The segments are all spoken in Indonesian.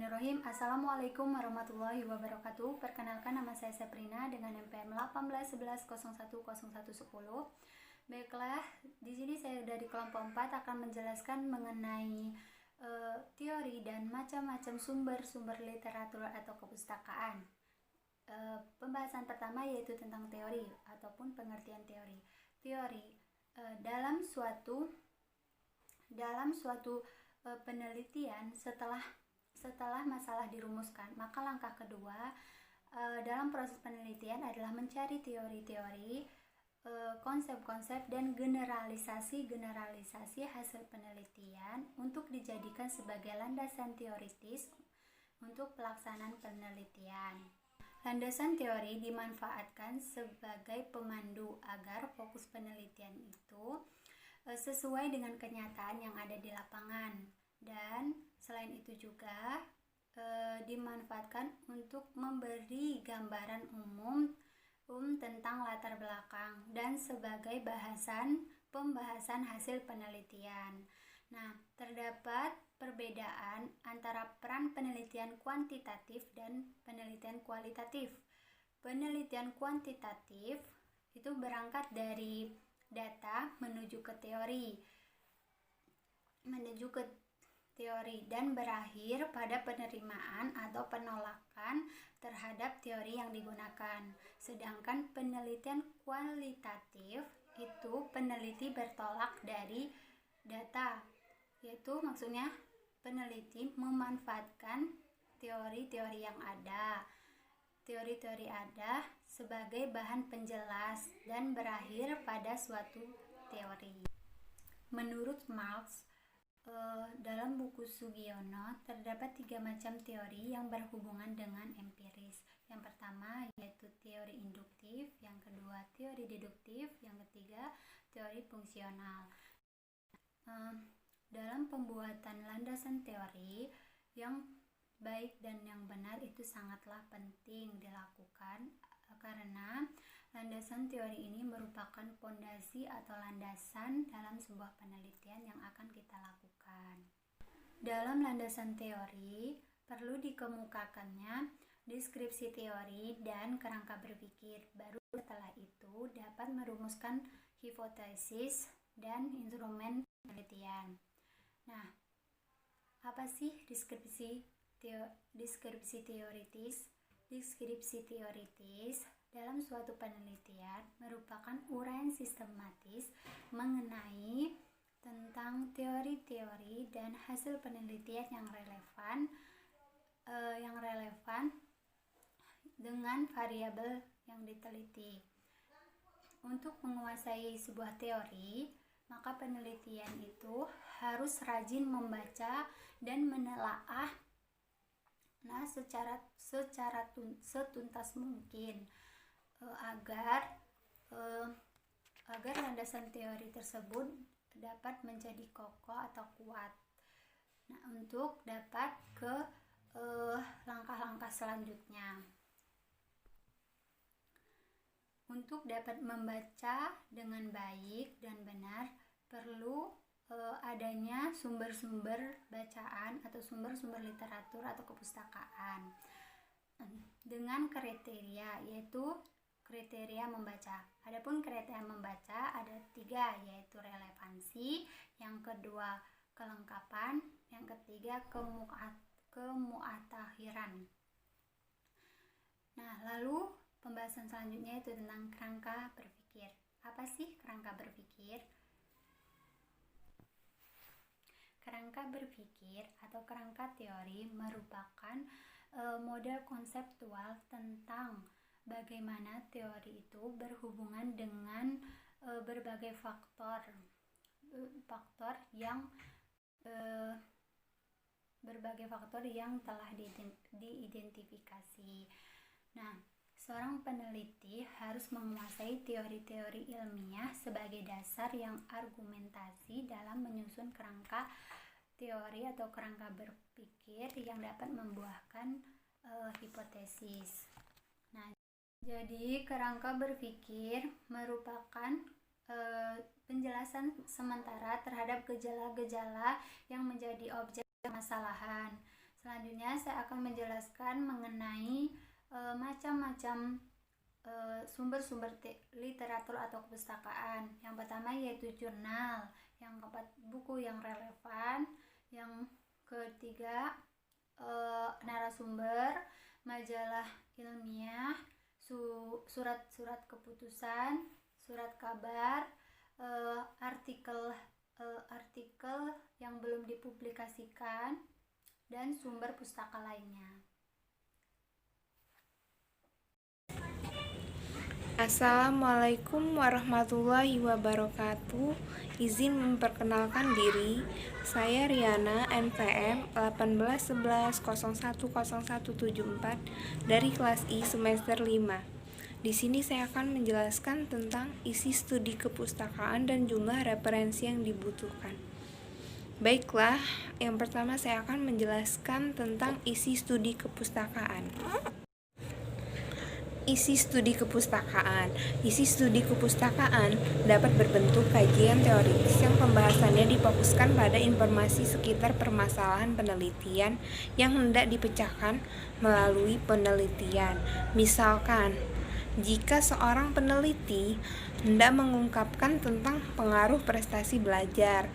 Bismillahirrahmanirrahim. Assalamualaikum warahmatullahi wabarakatuh. Perkenalkan, nama saya Sabrina dengan NPM 1811010110. Baiklah, di sini saya dari kelompok 4 akan menjelaskan mengenai teori dan macam-macam sumber-sumber literatur atau kepustakaan. Pembahasan pertama yaitu tentang teori ataupun pengertian teori. Teori dalam suatu penelitian setelah masalah dirumuskan, maka langkah kedua dalam proses penelitian adalah mencari teori-teori, konsep-konsep dan generalisasi hasil penelitian untuk dijadikan sebagai landasan teoritis untuk pelaksanaan penelitian. Landasan teori dimanfaatkan sebagai pemandu agar fokus penelitian itu sesuai dengan kenyataan yang ada di lapangan, dan selain itu juga dimanfaatkan untuk memberi gambaran umum tentang latar belakang dan sebagai pembahasan hasil penelitian. Nah, terdapat perbedaan antara peran penelitian kuantitatif dan penelitian kualitatif. Penelitian kuantitatif itu berangkat dari data menuju ke teori dan berakhir pada penerimaan atau penolakan terhadap teori yang digunakan. Sedangkan penelitian kualitatif itu peneliti bertolak dari data, yaitu maksudnya peneliti memanfaatkan teori-teori yang ada sebagai bahan penjelas dan berakhir pada suatu teori. Menurut Marx, dalam buku Sugiono terdapat 3 macam teori yang berhubungan dengan empiris. Yang pertama yaitu teori induktif, yang kedua teori deduktif, yang ketiga teori fungsional. Dalam pembuatan landasan teori yang baik dan yang benar itu sangatlah penting dilakukan, karena landasan teori ini merupakan fondasi atau landasan dalam sebuah penelitian yang akan kita lakukan. Dalam landasan teori perlu dikemukakannya deskripsi teori dan kerangka berpikir. Baru setelah itu dapat merumuskan hipotesis dan instrumen penelitian. Nah, apa sih deskripsi teoritis? Deskripsi teoritis dalam suatu penelitian merupakan uraian sistematis mengenai tentang teori-teori dan hasil penelitian yang relevan dengan variabel yang diteliti. Untuk menguasai sebuah teori, maka penelitian itu harus rajin membaca dan menelaah secara setuntas mungkin agar landasan teori tersebut dapat menjadi kokoh atau kuat. Nah, untuk dapat ke langkah-langkah selanjutnya. Untuk dapat membaca dengan baik dan benar perlu adanya sumber-sumber bacaan atau sumber-sumber literatur atau kepustakaan dengan kriteria, yaitu kriteria membaca. Adapun kriteria membaca ada 3, yaitu relevansi, yang kedua kelengkapan, yang ketiga kemuatakhiran. Nah, lalu pembahasan selanjutnya itu tentang kerangka berpikir. Apa sih kerangka berpikir? Kerangka berpikir atau kerangka teori merupakan model konseptual tentang bagaimana teori itu berhubungan dengan berbagai faktor yang telah diidentifikasi. Nah, seorang peneliti harus menguasai teori-teori ilmiah sebagai dasar yang argumentasi dalam menyusun kerangka teori atau kerangka berpikir yang dapat membuahkan hipotesis. Nah, jadi kerangka berpikir merupakan penjelasan sementara terhadap gejala-gejala yang menjadi objek permasalahan. Selanjutnya saya akan menjelaskan mengenai macam-macam sumber-sumber literatur atau kepustakaan. Yang pertama yaitu jurnal, yang keempat buku yang relevan, yang ketiga narasumber, majalah ilmiah, surat-surat keputusan, surat kabar, artikel yang belum dipublikasikan, dan sumber pustaka lainnya. Assalamualaikum warahmatullahi wabarakatuh. Izin memperkenalkan diri. Saya Riana, NPM 1811010174 dari kelas I semester 5. Di sini saya akan menjelaskan tentang isi studi kepustakaan dan jumlah referensi yang dibutuhkan. Baiklah, yang pertama saya akan menjelaskan tentang isi studi kepustakaan. Isi studi kepustakaan. Isi studi kepustakaan dapat berbentuk kajian teoritis yang pembahasannya difokuskan pada informasi sekitar permasalahan penelitian yang hendak dipecahkan melalui penelitian. Misalkan, jika seorang peneliti hendak mengungkapkan tentang pengaruh prestasi belajar,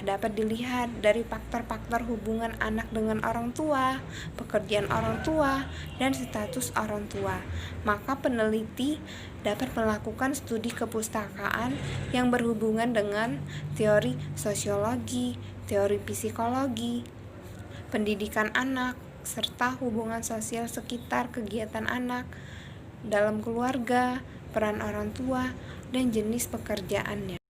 dapat dilihat dari faktor-faktor hubungan anak dengan orang tua, pekerjaan orang tua, dan status orang tua. Maka peneliti dapat melakukan studi kepustakaan yang berhubungan dengan teori sosiologi, teori psikologi, pendidikan anak, serta hubungan sosial sekitar kegiatan anak dalam keluarga, peran orang tua, dan jenis pekerjaannya.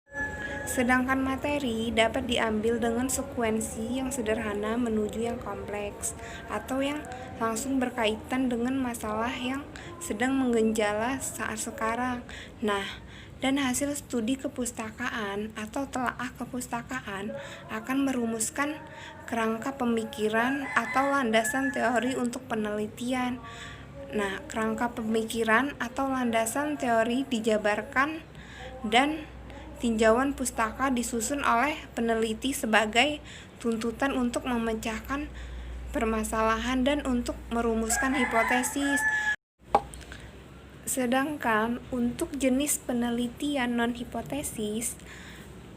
Sedangkan materi dapat diambil dengan sekuensi yang sederhana menuju yang kompleks, atau yang langsung berkaitan dengan masalah yang sedang menggenjala saat sekarang. Dan hasil studi kepustakaan atau telaah kepustakaan akan merumuskan kerangka pemikiran atau landasan teori untuk penelitian. Kerangka pemikiran atau landasan teori dijabarkan dan tinjauan pustaka disusun oleh peneliti sebagai tuntutan untuk memecahkan permasalahan dan untuk merumuskan hipotesis. Sedangkan untuk jenis penelitian non-hipotesis,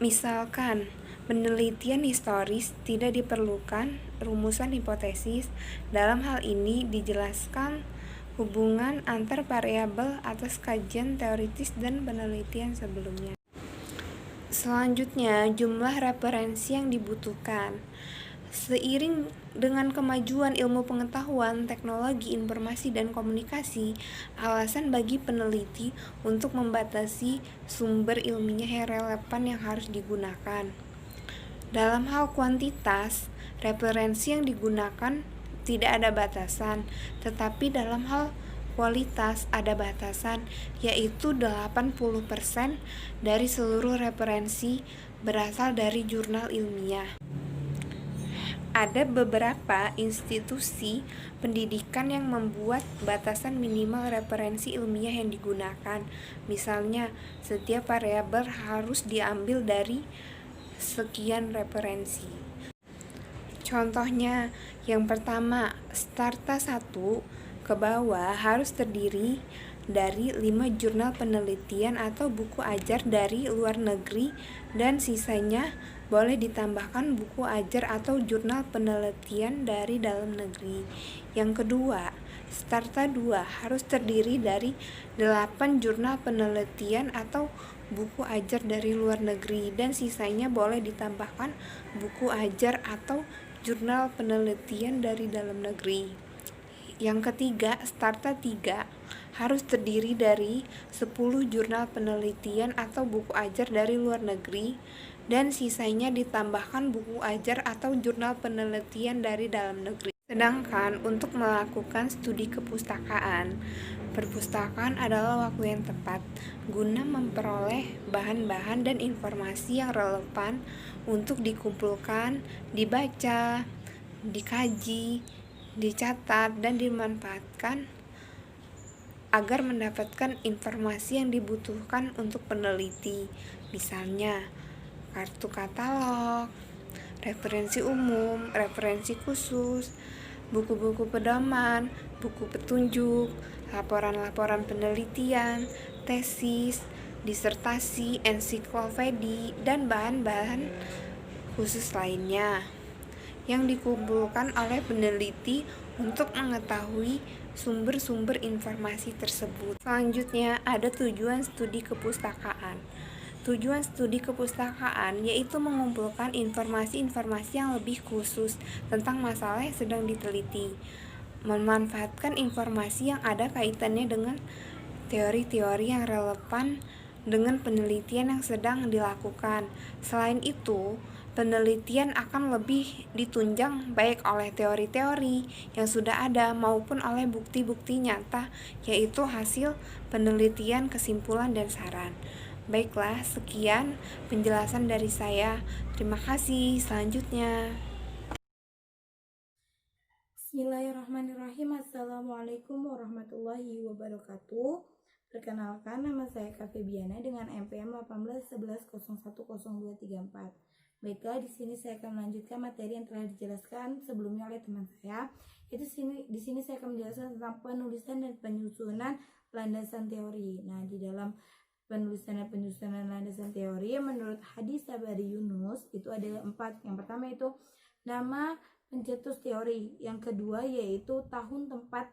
misalkan penelitian historis, tidak diperlukan rumusan hipotesis. Dalam hal ini dijelaskan hubungan antar variabel atas kajian teoritis dan penelitian sebelumnya. Selanjutnya, jumlah referensi yang dibutuhkan. Seiring dengan kemajuan ilmu pengetahuan, teknologi informasi dan komunikasi, alasan bagi peneliti untuk membatasi sumber ilmiah yang relevan yang harus digunakan. Dalam hal kuantitas, referensi yang digunakan tidak ada batasan, tetapi dalam hal kualitas ada batasan, yaitu 80% dari seluruh referensi berasal dari jurnal ilmiah. Ada beberapa institusi pendidikan yang membuat batasan minimal referensi ilmiah yang digunakan. Misalnya, setiap variabel harus diambil dari sekian referensi. Contohnya, yang pertama, Starta 1 ke bawah harus terdiri dari 5 jurnal penelitian atau buku ajar dari luar negeri, dan sisanya boleh ditambahkan buku ajar atau jurnal penelitian dari dalam negeri. Yang kedua, Starta 2 harus terdiri dari 8 jurnal penelitian atau buku ajar dari luar negeri, dan sisanya boleh ditambahkan buku ajar atau jurnal penelitian dari dalam negeri. Yang ketiga, Starta 3 harus terdiri dari 10 jurnal penelitian atau buku ajar dari luar negeri, dan sisanya ditambahkan buku ajar atau jurnal penelitian dari dalam negeri. Sedangkan untuk melakukan studi kepustakaan, perpustakaan adalah waktu yang tepat guna memperoleh bahan-bahan dan informasi yang relevan untuk dikumpulkan, dibaca, dikaji, dicatat, dan dimanfaatkan agar mendapatkan informasi yang dibutuhkan untuk peneliti. Misalnya, kartu katalog, referensi umum, referensi khusus, buku-buku pedoman, buku petunjuk, laporan-laporan penelitian, tesis, disertasi, ensiklopedi, dan bahan-bahan khusus lainnya yang dikumpulkan oleh peneliti untuk mengetahui sumber-sumber informasi tersebut. Selanjutnya, ada tujuan studi kepustakaan. Tujuan studi kepustakaan yaitu mengumpulkan informasi-informasi yang lebih khusus tentang masalah yang sedang diteliti, memanfaatkan informasi yang ada kaitannya dengan teori-teori yang relevan dengan penelitian yang sedang dilakukan. Selain itu, penelitian akan lebih ditunjang baik oleh teori-teori yang sudah ada maupun oleh bukti-bukti nyata, yaitu hasil penelitian, kesimpulan, dan saran. Baiklah, sekian penjelasan dari saya. Terima kasih. Selanjutnya. Bismillahirrahmanirrahim. Assalamualaikum warahmatullahi wabarakatuh. Perkenalkan, nama saya Kak Febiana dengan NPM 1811010234. Baiklah, di sini saya akan melanjutkan materi yang telah dijelaskan sebelumnya oleh teman saya. Di sini saya akan menjelaskan tentang penulisan dan penyusunan landasan teori. Nah, di dalam penulisan dan penyusunan landasan teori menurut Hadis Tabari Yunus itu ada 4. Yang pertama itu nama pencetus teori, yang kedua yaitu tahun tempat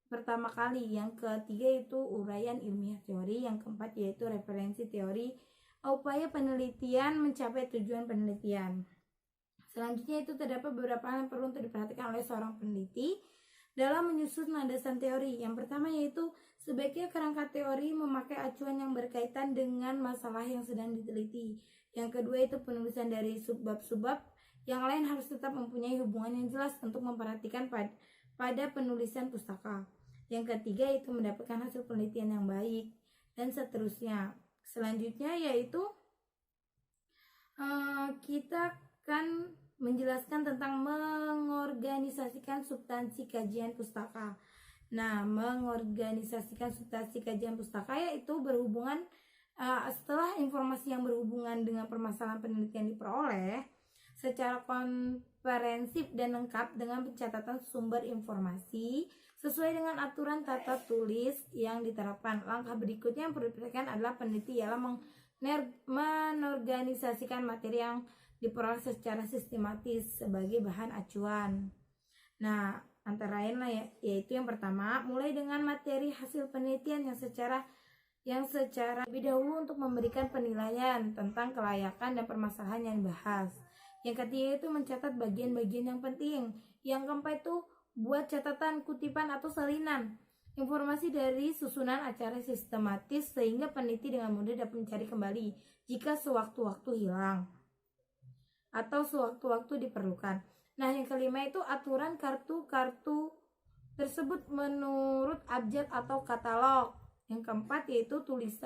pertama kali, yang ketiga itu uraian ilmiah teori, yang keempat yaitu referensi teori, upaya penelitian mencapai tujuan penelitian. Selanjutnya itu terdapat beberapa hal yang perlu untuk diperhatikan oleh seorang peneliti dalam menyusun landasan teori. Yang pertama yaitu sebaiknya kerangka teori memakai acuan yang berkaitan dengan masalah yang sedang diteliti. Yang kedua itu penulisan dari subbab-subbab. Yang lain harus tetap mempunyai hubungan yang jelas untuk memperhatikan pada penulisan pustaka. Yang ketiga itu mendapatkan hasil penelitian yang baik, dan seterusnya. Selanjutnya yaitu kita akan menjelaskan tentang mengorganisasikan substansi kajian pustaka. Nah, mengorganisasikan substansi kajian pustaka yaitu berhubungan setelah informasi yang berhubungan dengan permasalahan penelitian diperoleh secara komprehensif dan lengkap dengan pencatatan sumber informasi sesuai dengan aturan tata tulis yang diterapkan. Langkah berikutnya yang perlu diperhatikan adalah peneliti ialah menorganisasikan materi yang diperoleh secara sistematis sebagai bahan acuan. Nah, antara lain yaitu yang pertama, mulai dengan materi hasil penelitian yang secara lebih dahulu untuk memberikan penilaian tentang kelayakan dan permasalahan yang dibahas. Yang ketiga itu mencatat bagian-bagian yang penting. Yang keempat itu buat catatan, kutipan atau salinan informasi dari susunan acara sistematis sehingga peneliti dengan mudah dapat mencari kembali jika sewaktu-waktu hilang atau sewaktu-waktu diperlukan. Nah, yang kelima itu aturan kartu-kartu tersebut menurut abjad atau katalog. Yang keempat yaitu tulis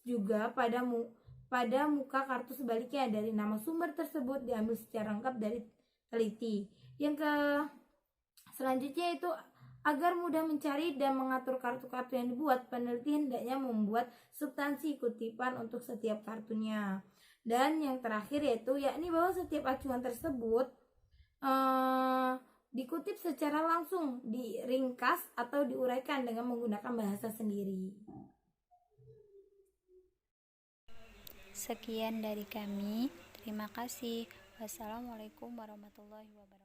juga pada muka kartu sebaliknya dari nama sumber tersebut diambil secara lengkap dari teliti. Selanjutnya itu agar mudah mencari dan mengatur kartu-kartu yang dibuat, peneliti hendaknya membuat substansi kutipan untuk setiap kartunya. Dan yang terakhir yakni bahwa setiap acuan tersebut dikutip secara langsung, diringkas atau diuraikan dengan menggunakan bahasa sendiri. Sekian dari kami. Terima kasih. Wassalamualaikum warahmatullahi wabarakatuh.